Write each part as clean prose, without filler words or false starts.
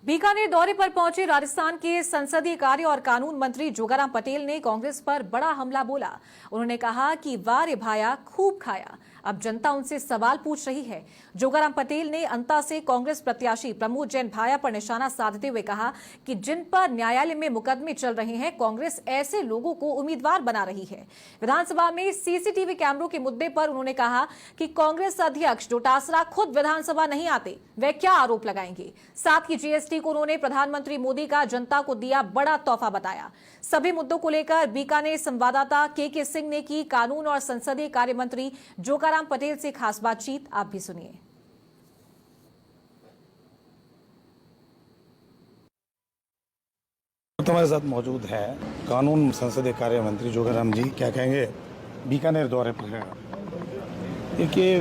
बीकानेर दौरे पर पहुंचे राजस्थान के संसदीय कार्य और कानून मंत्री जोगाराम पटेल ने कांग्रेस पर बड़ा हमला बोला। उन्होंने कहा कि वाह रे भाया खूब खाया, अब जनता उनसे सवाल पूछ रही है। जोगाराम पटेल ने अंता से कांग्रेस प्रत्याशी प्रमोद जैन भाया पर निशाना साधते हुए कहा कि जिन पर न्यायालय में मुकदमे चल रहे हैं, कांग्रेस ऐसे लोगों को उम्मीदवार बना रही है। विधानसभा में सीसीटीवी कैमरों के मुद्दे पर उन्होंने कहा कि कांग्रेस अध्यक्ष डोटासरा खुद विधानसभा नहीं आते, वे क्या आरोप लगाएंगे। साथ ही जीएसटी को उन्होंने प्रधानमंत्री मोदी का जनता को दिया बड़ा तोहफा बताया। सभी मुद्दों को लेकर बीकानेर संवाददाता के सिंह ने की कानून और संसदीय कार्य मंत्री जोगाराम पटेल से खास बातचीत, आप भी सुनिए। हमारे साथ मौजूद है कानून संसदीय कार्य मंत्री जोगाराम जी, क्या कहेंगे बीकानेर दौरे पर है। देखिए,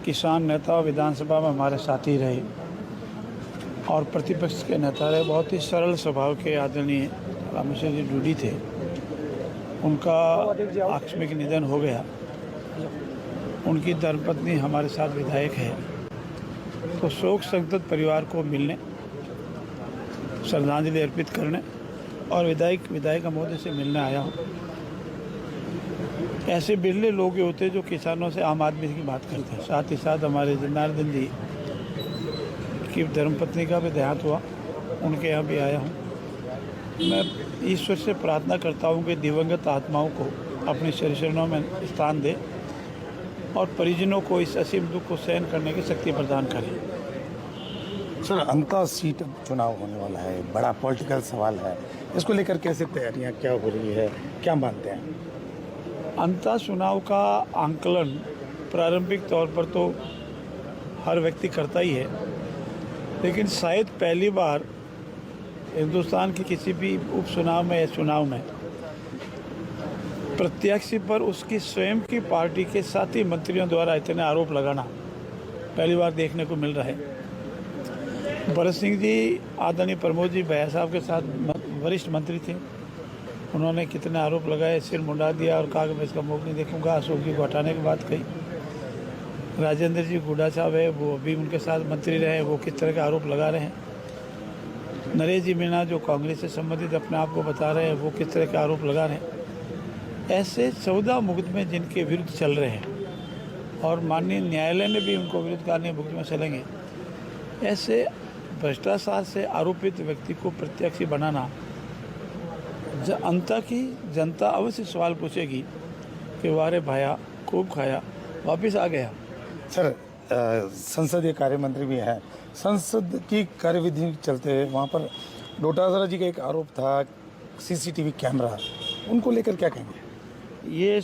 किसान नेता विधानसभा में हमारे साथी रहे और प्रतिपक्ष के नेता रहे। बहुत ही सरल स्वभाव के आदरणीय रामेश्वर जी डूडी थे। उनका आकस्मिक निधन हो गया। उनकी धर्मपत्नी हमारे साथ विधायक है, तो शोक संतप्त परिवार को मिलने, श्रद्धांजलि अर्पित करने और विधायक महोदय से मिलने आया हूँ। ऐसे बिरले लोग होते जो किसानों से आम आदमी की बात करते हैं। साथ ही साथ हमारे जनार्दन जी की धर्मपत्नी का भी देहांत हुआ, उनके यहाँ भी आया हूँ। मैं ईश्वर से प्रार्थना करता हूँ कि दिवंगत आत्माओं को अपने शरणों में स्थान दे और परिजनों को इस असीम दुख को सहन करने की शक्ति प्रदान करे। सर, अंता सीट चुनाव होने वाला है, बड़ा पॉलिटिकल सवाल है, इसको लेकर कैसे तैयारियां क्या हो रही है, क्या मानते हैं? अंता चुनाव का आंकलन प्रारंभिक तौर पर तो हर व्यक्ति करता ही है, लेकिन शायद पहली बार हिंदुस्तान के किसी भी उपचुनाव में या चुनाव में प्रत्याशी पर उसकी स्वयं की पार्टी के साथी मंत्रियों द्वारा इतने आरोप लगाना पहली बार देखने को मिल रहा है। भरत सिंह जी, आदरणीय प्रमोद जी भैया साहब के साथ वरिष्ठ मंत्री थे, उन्होंने कितने आरोप लगाए, सिर मुंडा दिया और कहा कि मैं इसका मुख नहीं देखूंगा। अशोक जी को हटाने की बात कही। राजेंद्र जी गुडा साहब है, वो अभी उनके साथ मंत्री रहे, वो किस तरह के आरोप लगा रहे हैं। नरेश जी मीणा जो कांग्रेस से संबंधित अपने आप को बता रहे हैं, वो किस तरह के आरोप लगा रहे हैं। ऐसे 14 मुकदमे जिनके विरुद्ध चल रहे हैं और माननीय न्यायालय ने भी उनको विरुद्ध कार्य मुकदमे चलेंगे, ऐसे भ्रष्टाचार से आरोपित व्यक्ति को प्रत्याशी बनाना, अंता की जनता अवश्य सवाल पूछेगी कि वारे भाया खूब खाया, वापस आ गया। सर, संसदीय कार्य मंत्री भी हैं, संसद की कार्यविधि चलते हैं, वहाँ पर डोटासरा जी का एक आरोप था सीसीटीवी कैमरा, उनको लेकर क्या कहेंगे? ये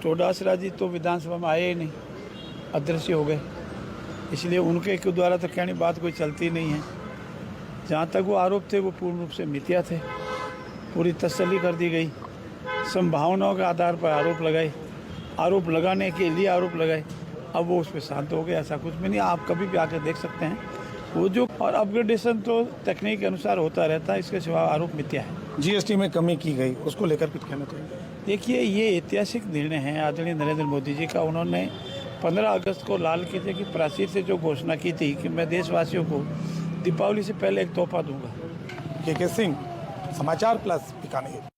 डोटासरा जी तो विधानसभा में आए ही नहीं, अदृश्य हो गए, इसलिए उनके द्वारा तो कहनी बात कोई चलती नहीं है। जहाँ तक वो आरोप थे वो पूर्ण रूप से मिथ्या थे, पूरी तसल्ली कर दी गई। संभावनाओं के आधार पर आरोप लगाए, आरोप लगाने के लिए आरोप लगाए, अब वो उस पर शांत हो गए। ऐसा कुछ भी नहीं, आप कभी भी आकर देख सकते हैं वो जो, और अपग्रेडेशन तो तकनीक के अनुसार होता रहता है, इसके सिवा आरोप मिथ्या है। जीएसटी में कमी की गई, उसको लेकर कुछ कहना चाहिए? देखिए, ये ऐतिहासिक निर्णय है आदरणीय नरेंद्र मोदी जी का। उन्होंने 15 अगस्त को लाल किले की प्राचीर से जो घोषणा की थी कि मैं देशवासियों को दीपावली से पहले एक तोहफा दूंगा। के सिंह, समाचार प्लस बीकानेर।